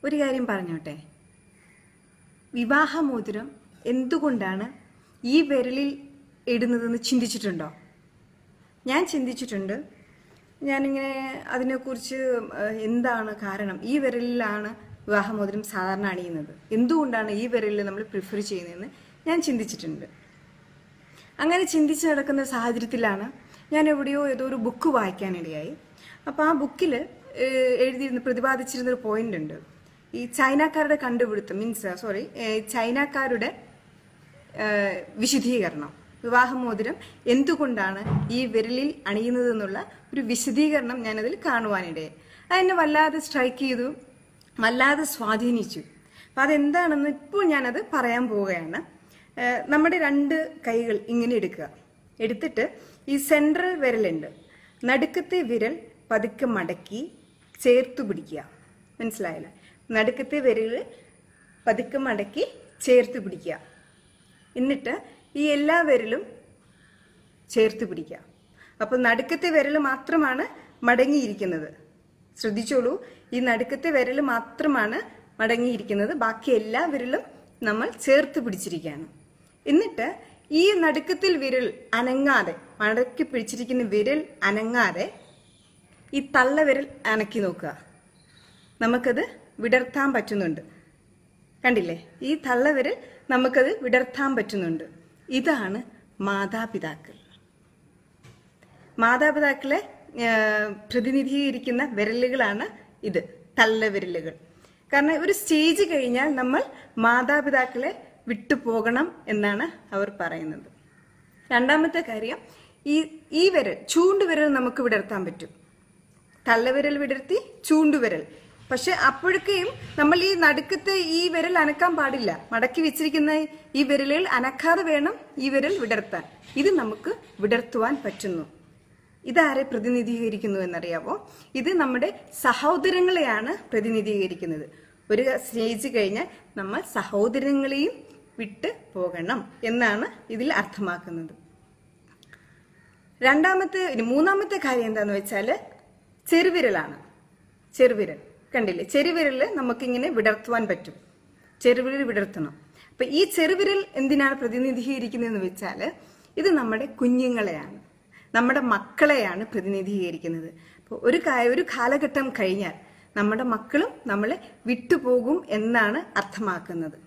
ഒരു കാര്യം പറഞ്ഞോട്ടെ, വിവാഹമോതിരം എന്തുകൊണ്ടാണ് ഈ വിരലിൽ ഇടുന്നതെന്ന് ചിന്തിച്ചിട്ടുണ്ടോ? ഞാൻ ചിന്തിച്ചിട്ടുണ്ട്. ഞാനിങ്ങനെ അതിനെക്കുറിച്ച് എന്താണ് കാരണം, ഈ വിരലിലാണ് വിവാഹമോതിരം സാധാരണ അണിയുന്നത്, എന്തുകൊണ്ടാണ് ഈ വിരലിൽ നമ്മൾ പ്രിഫർ ചെയ്യുന്നതെന്ന് ഞാൻ ചിന്തിച്ചിട്ടുണ്ട്. അങ്ങനെ ചിന്തിച്ച് നടക്കുന്ന സാഹചര്യത്തിലാണ് ഞാൻ എവിടെയോ ഏതോ ഒരു ബുക്ക് വായിക്കാനിടയായി. അപ്പോൾ ആ ബുക്കിൽ പ്രതിപാദിച്ചിരുന്നൊരു പോയിന്റ് ഉണ്ട്. ഈ ചൈനക്കാരുടെ കണ്ടുപിടുത്തം ചൈനക്കാരുടെ വിശദീകരണം, വിവാഹമോതിരം എന്തുകൊണ്ടാണ് ഈ വിരലിൽ അണിയുന്നത് എന്നുള്ള ഒരു വിശദീകരണം ഞാനതിൽ കാണുവാനിടയായി. അതെന്നെ വല്ലാതെ സ്ട്രൈക്ക് ചെയ്തു, വല്ലാതെ സ്വാധീനിച്ചു. അപ്പം അതെന്താണെന്ന് ഇപ്പോൾ ഞാനത് പറയാൻ പോവുകയാണ്. നമ്മുടെ രണ്ട് കൈകൾ ഇങ്ങനെ എടുക്കുക. എടുത്തിട്ട് ഈ സെൻട്രൽ വിരലുണ്ട്, നടുക്കത്തെ വിരൽ പതുക്കെ മടക്കി ചേർത്തു പിടിക്കുക. മനസ്സിലായില്ല? നടുക്കത്തെ വിരൽ പതുക്കെ മടക്കി ചേർത്ത് പിടിക്കുക. എന്നിട്ട് ഈ എല്ലാ വിരലും ചേർത്ത് പിടിക്കുക. അപ്പോൾ നടുക്കത്തെ വിരൽ മാത്രമാണ് മടങ്ങിയിരിക്കുന്നത്. ശ്രദ്ധിച്ചോളൂ, ഈ നടുക്കത്തെ വിരൽ മാത്രമാണ് മടങ്ങിയിരിക്കുന്നത്, ബാക്കി എല്ലാ വിരലും നമ്മൾ ചേർത്ത് പിടിച്ചിരിക്കുകയാണ്. എന്നിട്ട് ഈ നടുക്കത്തിൽ വിരൽ അനങ്ങാതെ, മടക്കി പിടിച്ചിരിക്കുന്ന വിരൽ അനങ്ങാതെ ഈ തള്ളവിരൽ അനക്കി നോക്കുക. നമുക്കത് വിടർത്താൻ പറ്റുന്നുണ്ട്. കണ്ടില്ലേ? ഈ തള്ളവിരൽ നമുക്കത് വിടർത്താൻ പറ്റുന്നുണ്ട്. ഇതാണ് മാതാപിതാക്കൾ. മാതാപിതാക്കളെ പ്രതിനിധീകരിക്കുന്ന വിരലുകളാണ് ഇത്, തള്ളവിരലുകൾ. കാരണം ഒരു സ്റ്റേജ് കഴിഞ്ഞാൽ നമ്മൾ മാതാപിതാക്കളെ വിട്ടുപോകണം എന്നാണ് അവർ പറയുന്നത്. രണ്ടാമത്തെ കാര്യം, ഈ വിരൽ, ചൂണ്ടുവിരൽ നമുക്ക് വിടർത്താൻ പറ്റും. തള്ളവിരൽ വിടർത്തി ചൂണ്ടുവിരൽ. പക്ഷെ അപ്പോഴേക്കും നമ്മൾ ഈ നടുക്കത്തെ ഈ വിരൽ അനക്കാൻ പാടില്ല. മടക്കി വെച്ചിരിക്കുന്ന ഈ വിരലുകൾ അനക്കാതെ വേണം ഈ വിരൽ വിടർത്താൻ. ഇത് നമുക്ക് വിടർത്തുവാൻ പറ്റുന്നു. ഇതാരെ പ്രതിനിധീകരിക്കുന്നു എന്നറിയാമോ? ഇത് നമ്മുടെ സഹോദരങ്ങളെയാണ് പ്രതിനിധീകരിക്കുന്നത്. ഒരു സ്റ്റേജ് കഴിഞ്ഞാൽ നമ്മൾ സഹോദരങ്ങളെയും വിട്ട് പോകണം എന്നാണ് ഇതിൽ അർത്ഥമാക്കുന്നത്. മൂന്നാമത്തെ കാര്യം എന്താന്ന് വെച്ചാല് ചെറുവിരലാണ്. ചെറുവിരൽ കണ്ടില്ലേ? ചെറുവിരല് നമുക്കിങ്ങനെ വിടർത്തുവാൻ പറ്റും. ചെറുവിരൽ വിടർത്തണം. അപ്പൊ ഈ ചെറുവിരൽ എന്തിനാണ് പ്രതിനിധീകരിക്കുന്നതെന്ന് വെച്ചാല് ഇത് നമ്മുടെ കുഞ്ഞുങ്ങളെയാണ്, നമ്മുടെ മക്കളെയാണ് പ്രതിനിധീകരിക്കുന്നത്. അപ്പോൾ ഒരു കാലഘട്ടം കഴിഞ്ഞാൽ നമ്മുടെ മക്കളും നമ്മളെ വിട്ടുപോകും എന്നാണ് അർത്ഥമാക്കുന്നത്.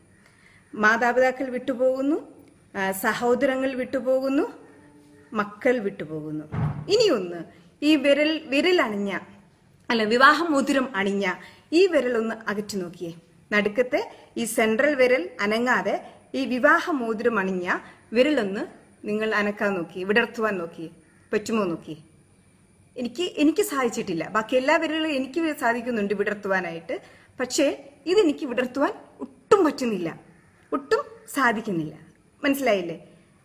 മാതാപിതാക്കൾ വിട്ടുപോകുന്നു, സഹോദരങ്ങൾ വിട്ടുപോകുന്നു, മക്കൾ വിട്ടുപോകുന്നു. ഇനിയൊന്ന്, ഈ വിരൽ അണിഞ്ഞ വിവാഹമോതിരം അണിഞ്ഞ ഈ വിരൽ ഒന്ന് അകറ്റി നോക്കിയേ. നടുക്കത്തെ ഈ സെൻട്രൽ വിരൽ അനങ്ങാതെ ഈ വിവാഹമോതിരം അണിഞ്ഞ വിരലൊന്ന് നിങ്ങൾ അനക്കാൻ നോക്കിയേ, വിടർത്തുവാൻ നോക്കിയേ. പറ്റുമോ നോക്കിയേ? എനിക്ക് സാധിച്ചിട്ടില്ല. ബാക്കി എല്ലാ വിരലുകളും എനിക്ക് സാധിക്കുന്നുണ്ട് വിടർത്തുവാനായിട്ട്. പക്ഷേ ഇതെനിക്ക് വിടർത്തുവാൻ ഒട്ടും പറ്റുന്നില്ല, ഒട്ടും സാധിക്കുന്നില്ല. മനസ്സിലായില്ലേ?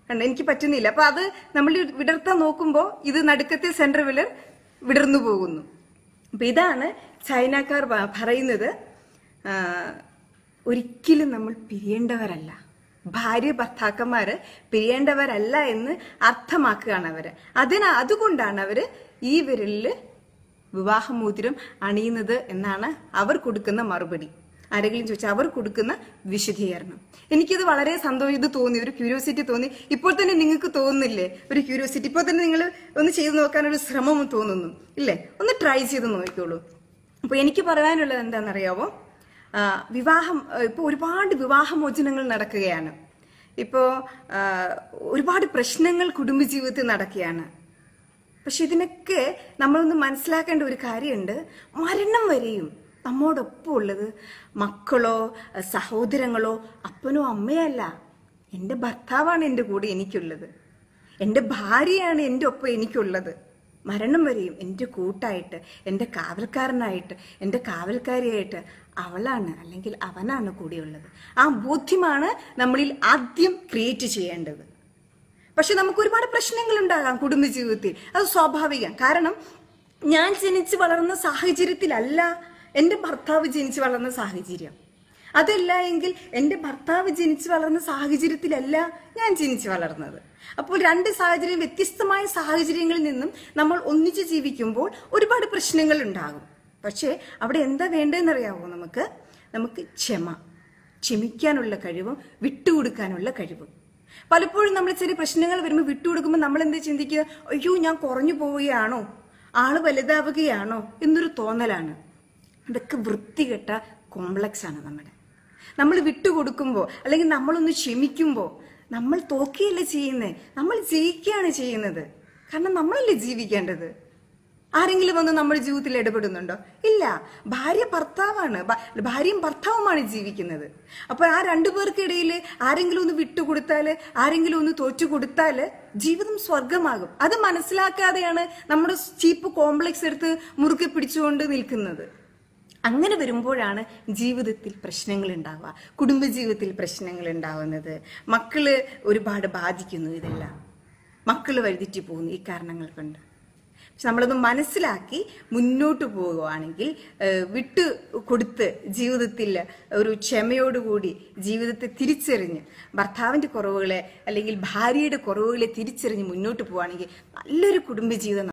കണ്ടോ, എനിക്ക് പറ്റുന്നില്ല. അപ്പൊ അത് നമ്മൾ വിടർത്താൻ നോക്കുമ്പോൾ ഇത് നടുക്കത്തെ സെൻട്രൽ വിരൽ വിടർന്നു പോകുന്നു. അപ്പൊ ഇതാണ് ചൈനക്കാർ പറയുന്നത്, ഒരിക്കലും നമ്മൾ പിരിയേണ്ടവരല്ല, ഭാര്യ ഭർത്താക്കന്മാര് പിരിയേണ്ടവരല്ല എന്ന് അർത്ഥമാക്കുകയാണ് അവര്. അതുകൊണ്ടാണ് അവര് ഈ വിരലില് വിവാഹമോതിരം അണിയുന്നത് എന്നാണ് അവർ കൊടുക്കുന്ന മറുപടി. ആരെങ്കിലും ചോദിച്ചാൽ അവർ കൊടുക്കുന്ന വിശദീകരണം. എനിക്കിത് വളരെ ഇത് തോന്നി, ഒരു ക്യൂരിയോസിറ്റി തോന്നി. ഇപ്പോൾ തന്നെ നിങ്ങൾക്ക് തോന്നുന്നില്ലേ ഒരു ക്യൂരിയോസിറ്റി? ഇപ്പോൾ തന്നെ നിങ്ങൾ ഒന്ന് ചെയ്തു നോക്കാനൊരു ശ്രമം തോന്നുന്നു ഇല്ലേ? ഒന്ന് ട്രൈ ചെയ്ത് നോക്കിക്കോളൂ. അപ്പൊ എനിക്ക് പറയാനുള്ളത് എന്താണെന്നറിയാവോ? ഇപ്പോൾ ഒരുപാട് വിവാഹമോചനങ്ങൾ നടക്കുകയാണ്. ഇപ്പോൾ ഒരുപാട് പ്രശ്നങ്ങൾ കുടുംബജീവിതത്തിൽ നടക്കുകയാണ്. പക്ഷെ ഇതിനൊക്കെ നമ്മളൊന്ന് മനസ്സിലാക്കേണ്ട ഒരു കാര്യമുണ്ട്. മരണം വരെയും നമ്മോടൊപ്പം ഉള്ളത് മക്കളോ സഹോദരങ്ങളോ അപ്പനോ അമ്മയോ അല്ല. എൻ്റെ ഭർത്താവാണ് എൻ്റെ കൂടെ എനിക്കുള്ളത്, എൻ്റെ ഭാര്യയാണ് എൻ്റെ ഒപ്പം എനിക്കുള്ളത്. മരണം വരെയും എൻ്റെ കൂട്ടായിട്ട്, എൻ്റെ കാവൽക്കാരനായിട്ട്, എൻ്റെ കാവൽക്കാരിയായിട്ട് അവളാണ് അല്ലെങ്കിൽ അവനാണ് കൂടെയുള്ളത്. ആ ബോധ്യമാണ് നമ്മളിൽ ആദ്യം ക്രിയേറ്റ് ചെയ്യേണ്ടത്. പക്ഷെ നമുക്ക് ഒരുപാട് പ്രശ്നങ്ങൾ ഉണ്ടാകാം കുടുംബജീവിതത്തിൽ, അത് സ്വാഭാവികം. കാരണം ഞാൻ ജനിച്ചു വളർന്ന സാഹചര്യത്തിലല്ല എൻ്റെ ഭർത്താവ് ജനിച്ചു വളർന്ന സാഹചര്യം. അതല്ല എങ്കിൽ എൻ്റെ ഭർത്താവ് ജനിച്ചു വളർന്ന സാഹചര്യത്തിലല്ല ഞാൻ ജനിച്ചു വളർന്നത്. അപ്പോൾ രണ്ട് സാഹചര്യം, വ്യത്യസ്തമായ സാഹചര്യങ്ങളിൽ നിന്നും നമ്മൾ ഒന്നിച്ച് ജീവിക്കുമ്പോൾ ഒരുപാട് പ്രശ്നങ്ങൾ ഉണ്ടാകും. പക്ഷേ അവിടെ എന്താ വേണ്ടതെന്നറിയാവോ? നമുക്ക് നമുക്ക് ക്ഷമിക്കാനുള്ള കഴിവും വിട്ടുകൊടുക്കാനുള്ള കഴിവും. പലപ്പോഴും നമ്മൾ ചെറിയ പ്രശ്നങ്ങൾ വരുമ്പോൾ വിട്ടുകൊടുക്കുമ്പോൾ നമ്മൾ എന്താ ചിന്തിക്കുക, അയ്യോ ഞാൻ കുറഞ്ഞു പോവുകയാണോ, ആള് വലുതാവുകയാണോ എന്നൊരു തോന്നലാണ്. ഇതൊക്കെ വൃത്തികെട്ട കോംപ്ലക്സ് ആണ് നമ്മൾ വിട്ടുകൊടുക്കുമ്പോൾ അല്ലെങ്കിൽ നമ്മളൊന്ന് ക്ഷമിക്കുമ്പോൾ നമ്മൾ തോക്കുകയല്ല ചെയ്യുന്നത്, നമ്മൾ ജയിക്കുകയാണ് ചെയ്യുന്നത്. കാരണം നമ്മളല്ലേ ജീവിക്കേണ്ടത്. ആരെങ്കിലും വന്ന് നമ്മുടെ ജീവിതത്തിൽ ഇടപെടുന്നുണ്ടോ? ഇല്ല. ഭാര്യയും ഭർത്താവുമാണ് ജീവിക്കുന്നത്. അപ്പൊ ആ രണ്ടുപേർക്കിടയിൽ ആരെങ്കിലും ഒന്ന് വിട്ടുകൊടുത്താല്, ആരെങ്കിലും ഒന്ന് തോറ്റുകൊടുത്താല് ജീവിതം സ്വർഗമാകും. അത് മനസ്സിലാക്കാതെയാണ് നമ്മുടെ ചീപ്പ് കോംപ്ലക്സ് എടുത്ത് മുറുകെ പിടിച്ചുകൊണ്ട് നിൽക്കുന്നത്. അങ്ങനെ വരുമ്പോഴാണ് ജീവിതത്തിൽ പ്രശ്നങ്ങൾ ഉണ്ടാവുക, കുടുംബജീവിതത്തിൽ പ്രശ്നങ്ങൾ ഉണ്ടാവുന്നത്. മക്കള് ഒരുപാട് ബാധിക്കുന്നു. ഇതെല്ലാം മക്കള് വഴിതെറ്റി പോകുന്നു ഈ കാരണങ്ങൾ കൊണ്ട്. പക്ഷെ നമ്മളത് മനസ്സിലാക്കി മുന്നോട്ട് പോകുകയാണെങ്കിൽ, വിട്ടു കൊടുത്ത് ജീവിതത്തിൽ ഒരു ക്ഷമയോടുകൂടി ജീവിതത്തെ തിരിച്ചറിഞ്ഞ്, ഭർത്താവിന്റെ കുറവുകളെ അല്ലെങ്കിൽ ഭാര്യയുടെ കുറവുകളെ തിരിച്ചറിഞ്ഞ് മുന്നോട്ട് പോവുകയാണെങ്കിൽ നല്ലൊരു കുടുംബജീവിതം